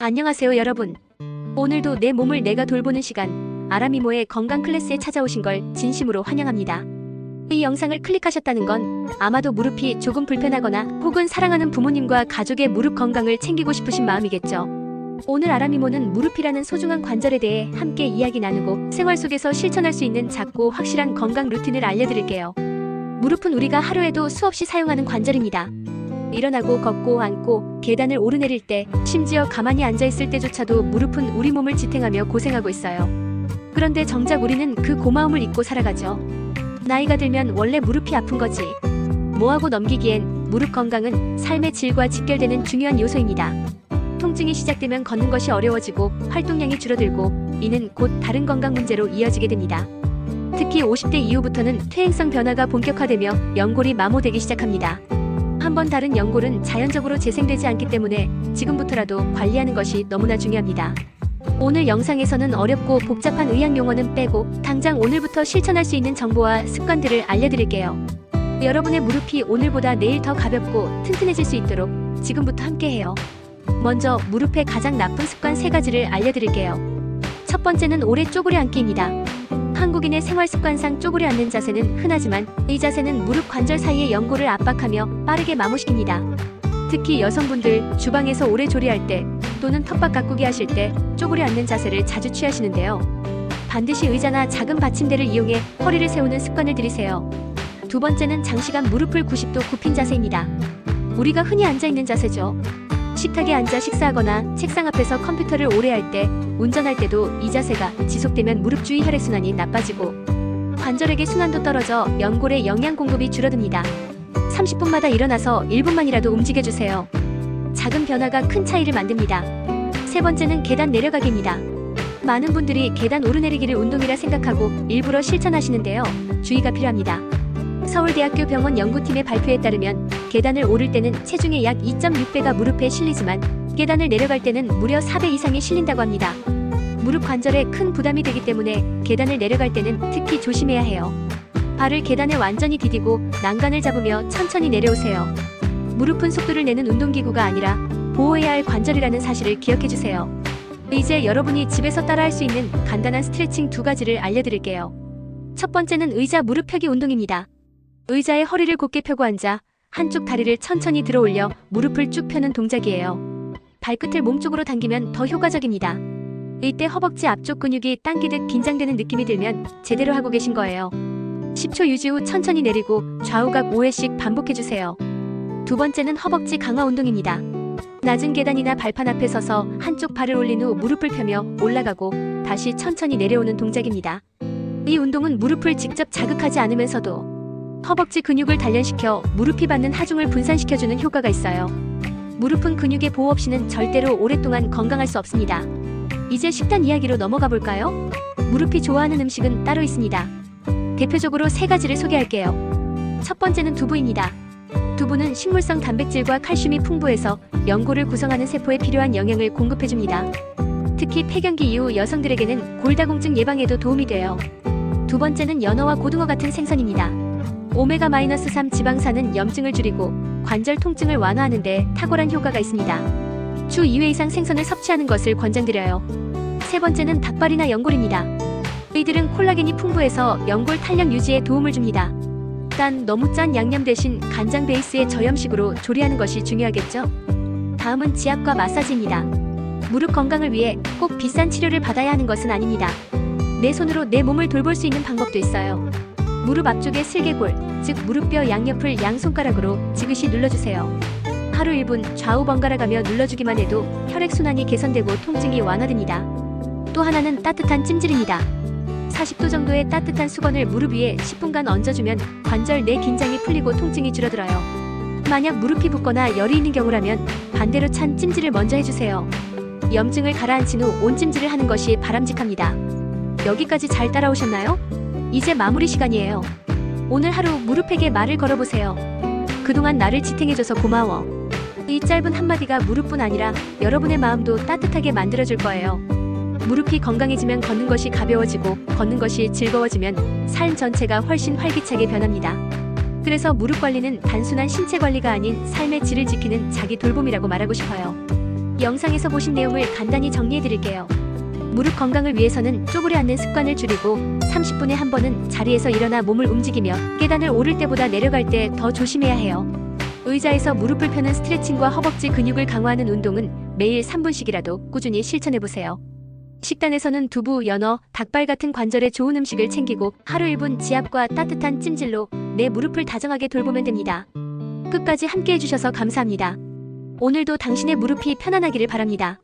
안녕하세요 여러분. 오늘도 내 몸을 내가 돌보는 시간 아람이모의 건강 클래스에 찾아오신 걸 진심으로 환영합니다. 이 영상을 클릭하셨다는 건 아마도 무릎이 조금 불편하거나 혹은 사랑하는 부모님과 가족의 무릎 건강을 챙기고 싶으신 마음이겠죠. 오늘 아람이모는 무릎이라는 소중한 관절에 대해 함께 이야기 나누고 생활 속에서 실천할 수 있는 작고 확실한 건강 루틴을 알려드릴게요. 무릎은 우리가 하루에도 수없이 사용하는 관절입니다. 일어나고 걷고 앉고 계단을 오르내릴 때 심지어 가만히 앉아있을 때조차도 무릎은 우리 몸을 지탱하며 고생하고 있어요. 그런데 정작 우리는 그 고마움을 잊고 살아가죠. 나이가 들면 원래 무릎이 아픈 거지 뭐하고 넘기기엔 무릎 건강은 삶의 질과 직결되는 중요한 요소입니다. 통증이 시작되면 걷는 것이 어려워지고 활동량이 줄어들고 이는 곧 다른 건강 문제로 이어지게 됩니다. 특히 50대 이후부터는 퇴행성 변화가 본격화되며 연골이 마모되기 시작합니다. 한번 다른 연골은 자연적으로 재생되지 않기 때문에 지금부터라도 관리하는 것이 너무나 중요합니다. 오늘 영상에서는 어렵고 복잡한 의학 용어는 빼고 당장 오늘부터 실천할 수 있는 정보와 습관들을 알려드릴게요. 여러분의 무릎이 오늘보다 내일 더 가볍고 튼튼해질 수 있도록 지금부터 함께해요. 먼저 무릎의 가장 나쁜 습관 3가지를 알려드릴게요. 첫 번째는 오래 쪼그려 앉기입니다. 한국인의 생활 습관상 쪼그려 앉는 자세는 흔하지만 이 자세는 무릎 관절 사이의 연골을 압박하며 빠르게 마모시킵니다. 특히 여성분들 주방에서 오래 조리할 때 또는 텃밭 가꾸기 하실 때 쪼그려 앉는 자세를 자주 취하시는데요. 반드시 의자나 작은 받침대를 이용해 허리를 세우는 습관을 들이세요. 두 번째는 장시간 무릎을 90도 굽힌 자세입니다. 우리가 흔히 앉아있는 자세죠. 식탁에 앉아 식사하거나 책상 앞에서 컴퓨터를 오래 할 때, 운전할 때도 이 자세가 지속되면 무릎 주위 혈액순환이 나빠지고 관절에게 순환도 떨어져 연골의 영양 공급이 줄어듭니다. 30분마다 일어나서 1분만이라도 움직여주세요. 작은 변화가 큰 차이를 만듭니다. 세 번째는 계단 내려가기입니다. 많은 분들이 계단 오르내리기를 운동이라 생각하고 일부러 실천하시는데요. 주의가 필요합니다. 서울대학교 병원 연구팀의 발표에 따르면 계단을 오를 때는 체중의 약 2.6배가 무릎에 실리지만 계단을 내려갈 때는 무려 4배 이상이 실린다고 합니다. 무릎 관절에 큰 부담이 되기 때문에 계단을 내려갈 때는 특히 조심해야 해요. 발을 계단에 완전히 디디고 난간을 잡으며 천천히 내려오세요. 무릎은 속도를 내는 운동기구가 아니라 보호해야 할 관절이라는 사실을 기억해주세요. 이제 여러분이 집에서 따라할 수 있는 간단한 스트레칭 2가지를 알려드릴게요. 첫 번째는 의자 무릎 펴기 운동입니다. 의자에 허리를 곧게 펴고 앉아 한쪽 다리를 천천히 들어 올려 무릎을 쭉 펴는 동작이에요. 발끝을 몸쪽으로 당기면 더 효과적입니다. 이때 허벅지 앞쪽 근육이 당기듯 긴장되는 느낌이 들면 제대로 하고 계신 거예요. 10초 유지 후 천천히 내리고 좌우각 5회씩 반복해주세요. 두 번째는 허벅지 강화 운동입니다. 낮은 계단이나 발판 앞에 서서 한쪽 발을 올린 후 무릎을 펴며 올라가고 다시 천천히 내려오는 동작입니다. 이 운동은 무릎을 직접 자극하지 않으면서도 허벅지 근육을 단련시켜 무릎이 받는 하중을 분산시켜주는 효과가 있어요. 무릎은 근육의 보호 없이는 절대로 오랫동안 건강할 수 없습니다. 이제 식단 이야기로 넘어가 볼까요? 무릎이 좋아하는 음식은 따로 있습니다. 대표적으로 3가지를 소개할게요. 첫 번째는 두부입니다. 두부는 식물성 단백질과 칼슘이 풍부해서 연골을 구성하는 세포에 필요한 영양을 공급해줍니다. 특히 폐경기 이후 여성들에게는 골다공증 예방에도 도움이 돼요. 두 번째는 연어와 고등어 같은 생선입니다. 오메가-3 지방산은 염증을 줄이고 관절 통증을 완화하는 데 탁월한 효과가 있습니다. 주 2회 이상 생선을 섭취하는 것을 권장드려요. 세 번째는 닭발이나 연골입니다. 이들은 콜라겐이 풍부해서 연골 탄력 유지에 도움을 줍니다. 단 너무 짠 양념 대신 간장 베이스의 저염식으로 조리하는 것이 중요하겠죠? 다음은 지압과 마사지입니다. 무릎 건강을 위해 꼭 비싼 치료를 받아야 하는 것은 아닙니다. 내 손으로 내 몸을 돌볼 수 있는 방법도 있어요. 무릎 앞쪽의 슬개골, 즉 무릎뼈 양옆을 양손가락으로 지그시 눌러주세요. 하루 1분 좌우 번갈아가며 눌러주기만 해도 혈액순환이 개선되고 통증이 완화됩니다. 또 하나는 따뜻한 찜질입니다. 40도 정도의 따뜻한 수건을 무릎 위에 10분간 얹어주면 관절 내 긴장이 풀리고 통증이 줄어들어요. 만약 무릎이 붓거나 열이 있는 경우라면 반대로 찬 찜질을 먼저 해주세요. 염증을 가라앉힌 후 온찜질을 하는 것이 바람직합니다. 여기까지 잘 따라오셨나요? 이제 마무리 시간이에요. 오늘 하루 무릎에게 말을 걸어보세요. 그동안 나를 지탱해줘서 고마워. 이 짧은 한마디가 무릎뿐 아니라 여러분의 마음도 따뜻하게 만들어줄 거예요. 무릎이 건강해지면 걷는 것이 가벼워지고 걷는 것이 즐거워지면 삶 전체가 훨씬 활기차게 변합니다. 그래서 무릎 관리는 단순한 신체 관리가 아닌 삶의 질을 지키는 자기 돌봄이라고 말하고 싶어요. 영상에서 보신 내용을 간단히 정리해드릴게요. 무릎 건강을 위해서는 쪼그려 앉는 습관을 줄이고 30분에 한 번은 자리에서 일어나 몸을 움직이며 계단을 오를 때보다 내려갈 때 더 조심해야 해요. 의자에서 무릎을 펴는 스트레칭과 허벅지 근육을 강화하는 운동은 매일 3분씩이라도 꾸준히 실천해보세요. 식단에서는 두부, 연어, 닭발 같은 관절에 좋은 음식을 챙기고 하루 1분 지압과 따뜻한 찜질로 내 무릎을 다정하게 돌보면 됩니다. 끝까지 함께 해주셔서 감사합니다. 오늘도 당신의 무릎이 편안하기를 바랍니다.